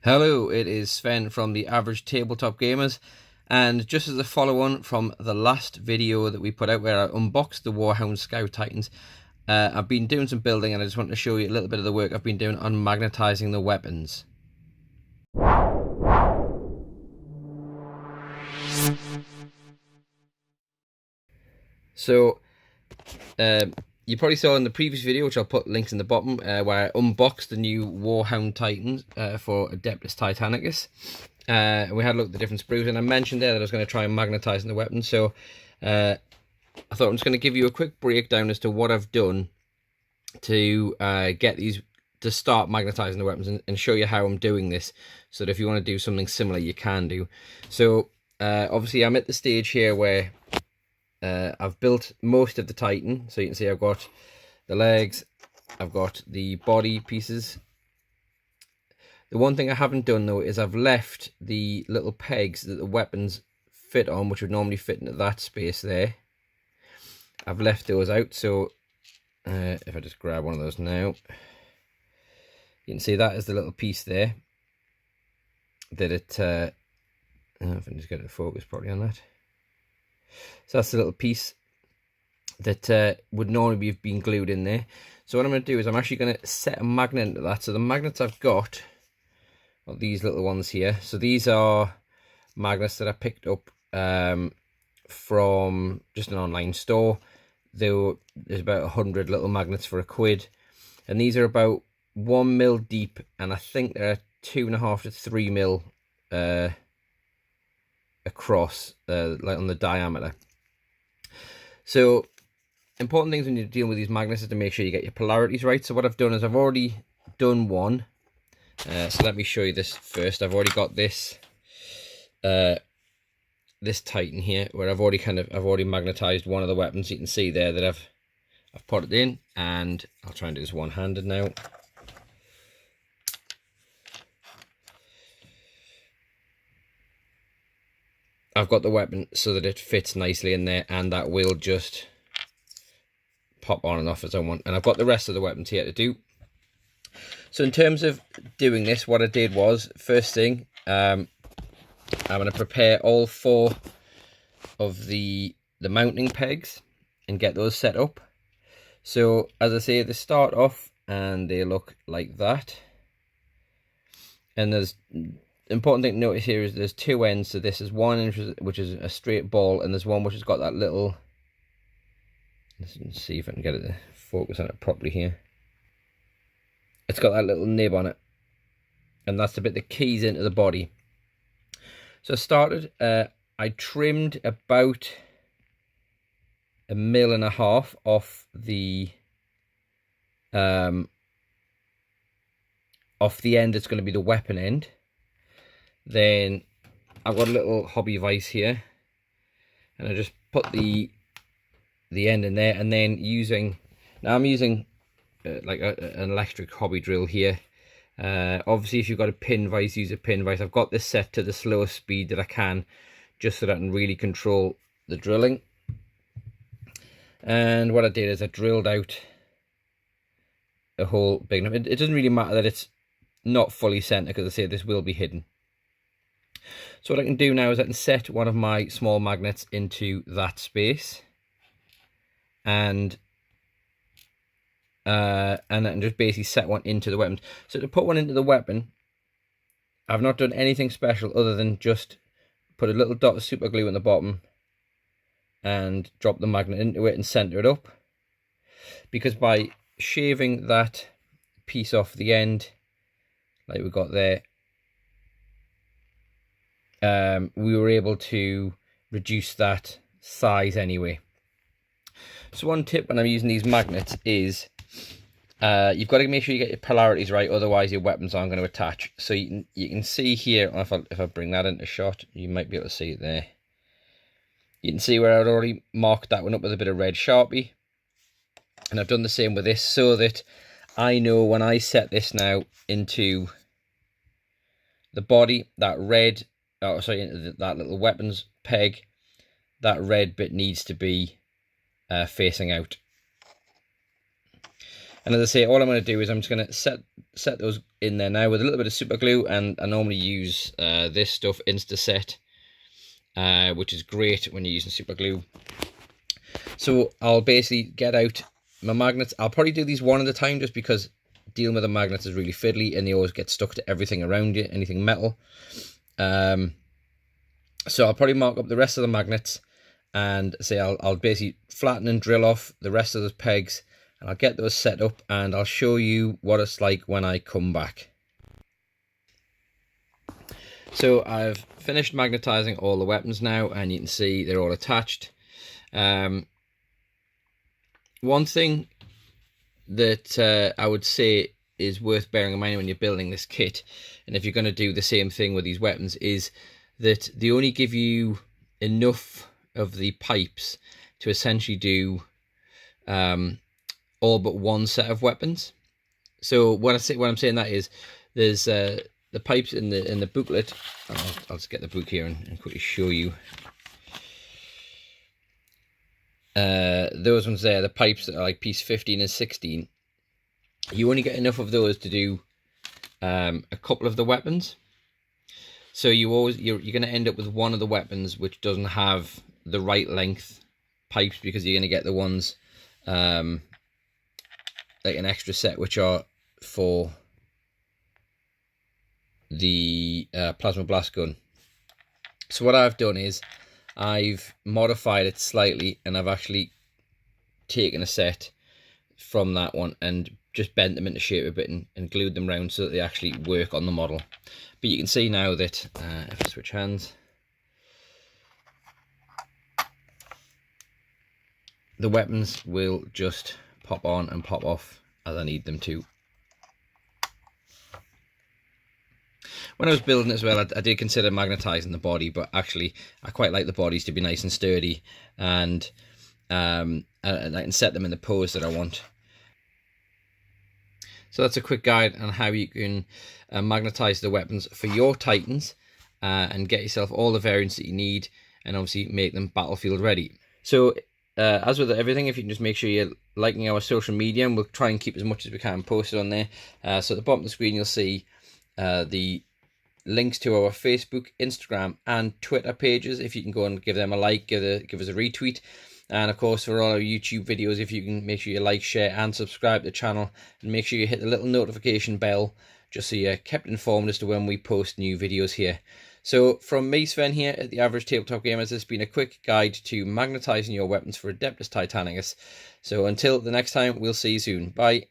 Hello, it is Sven from the Average Tabletop Gamers, and just as a follow-on from the last video that we put out where I unboxed the Warhound Scout Titans, I've been doing some building and I just want to show you a little bit of the work I've been doing on magnetizing the weapons. So, you probably saw in the previous video, which I'll put links in the bottom, where I unboxed the new Warhound Titans for Adeptus Titanicus. We had a look at the different sprues, and I mentioned there that I was going to try and magnetize the weapon. So I thought I'm just going to give you a quick breakdown as to what I've done to get these to start magnetizing the weapons, and show you how I'm doing this, so that if you want to do something similar, you can do. So obviously I'm at the stage here where I've built most of the Titan, so you can see I've got the legs, I've got the body pieces. The one thing I haven't done though is I've left the little pegs that the weapons fit on, which would normally fit into that space there. I've left those out, so if I just grab one of those now, you can see that is the little piece there that it, I don't know if I can just get it to focus properly on that. So that's the little piece that would normally have been glued in there. So what I'm going to do is I'm actually going to set a magnet into that. So the magnets I've got are these little ones here. So these are magnets that I picked up from just an online store. There's about 100 little magnets for £1, and these are about 1 mil deep, and I think they're 2.5 to 3 mil across, like on the diameter. So important things when you're dealing with these magnets is to make sure you get your polarities right. So what I've done is I've already done one. So let me show you this first. I've already got this this Titan here, where I've already magnetized one of the weapons. You can see there that I've put it in, and I'll try and do this one-handed now. I've got the weapon so that it fits nicely in there, and that will just pop on and off as I want. And I've got the rest of the weapons here to do. So in terms of doing this, what I did was, first thing, I'm going to prepare all 4 of the mounting pegs and get those set up. So as I say, they start off and they look like that. And there's important thing to notice here is there's 2 ends. So this is one which is a straight ball, and there's one which has got that little, let's see if I can get it to focus on it properly here. It's got that little nib on it, and that's the bit that keys into the body. So I started, I trimmed about 1.5 mil off the end that's going to be the weapon end. Then I've got a little hobby vise here, and I just put the end in there, and then I'm using like an electric hobby drill here. Obviously if you've got a pin vise, use a pin vise. I've got this set to the slowest speed that I can, just so that I can really control the drilling. And what I did is I drilled out a hole big enough. It doesn't really matter that it's not fully centered, because I say this will be hidden. So what I can do now is I can set one of my small magnets into that space, and I can just basically set one into the weapon. So to put one into the weapon, I've not done anything special other than just put a little dot of super glue in the bottom and drop the magnet into it and center it up. Because by shaving that piece off the end, like we got there, we were able to reduce that size anyway. So one tip when I'm using these magnets is you've got to make sure you get your polarities right, otherwise your weapons aren't going to attach. So you can see here, if I bring that into shot, you might be able to see it there. You can see where I'd already marked that one up with a bit of red Sharpie, and I've done the same with this, so that I know when I set this now into the body, that red, into that little weapons peg, that red bit needs to be facing out. And as I say, all I'm going to do is I'm just going to set those in there now with a little bit of super glue, and I normally use this stuff, Instaset, which is great when you're using super glue. So I'll basically get out my magnets. I'll probably do these one at a time just because dealing with the magnets is really fiddly and they always get stuck to everything around you, anything metal. So I'll probably mark up the rest of the magnets and say I'll basically flatten and drill off the rest of those pegs, and I'll get those set up and I'll show you what it's like when I come back. So I've finished magnetizing all the weapons now, and you can see they're all attached. One thing that I would say is worth bearing in mind when you're building this kit, and if you're going to do the same thing with these weapons, is that they only give you enough of the pipes to essentially do all but one set of weapons. So when I'm saying that is, there's the pipes in the booklet. I'll just get the book here and quickly show you. Those ones there, the pipes that are like piece 15 and 16, you only get enough of those to do a couple of the weapons. So you're going to end up with one of the weapons which doesn't have the right length pipes, because you're going to get the ones like an extra set which are for the plasma blast gun. So what I've done is I've modified it slightly, and I've actually taken a set from that one and just bent them into shape a bit and glued them round so that they actually work on the model. But you can see now that if I switch hands, the weapons will just pop on and pop off as I need them to. When I was building as well, I did consider magnetizing the body, but actually I quite like the bodies to be nice and sturdy, and I can set them in the pose that I want. So that's a quick guide on how you can magnetize the weapons for your Titans and get yourself all the variants that you need, and obviously make them battlefield ready. So as with everything, if you can just make sure you're liking our social media, and we'll try and keep as much as we can posted on there. So at the bottom of the screen you'll see the links to our Facebook, Instagram and Twitter pages. If you can go and give them a like, give us a retweet. And of course, for all our YouTube videos, if you can make sure you like, share and subscribe to the channel, and make sure you hit the little notification bell just so you're kept informed as to when we post new videos here. So from me, Sven, here at the Average Tabletop Gamers, this has been a quick guide to magnetizing your weapons for Adeptus Titanicus. So until the next time, we'll see you soon. Bye.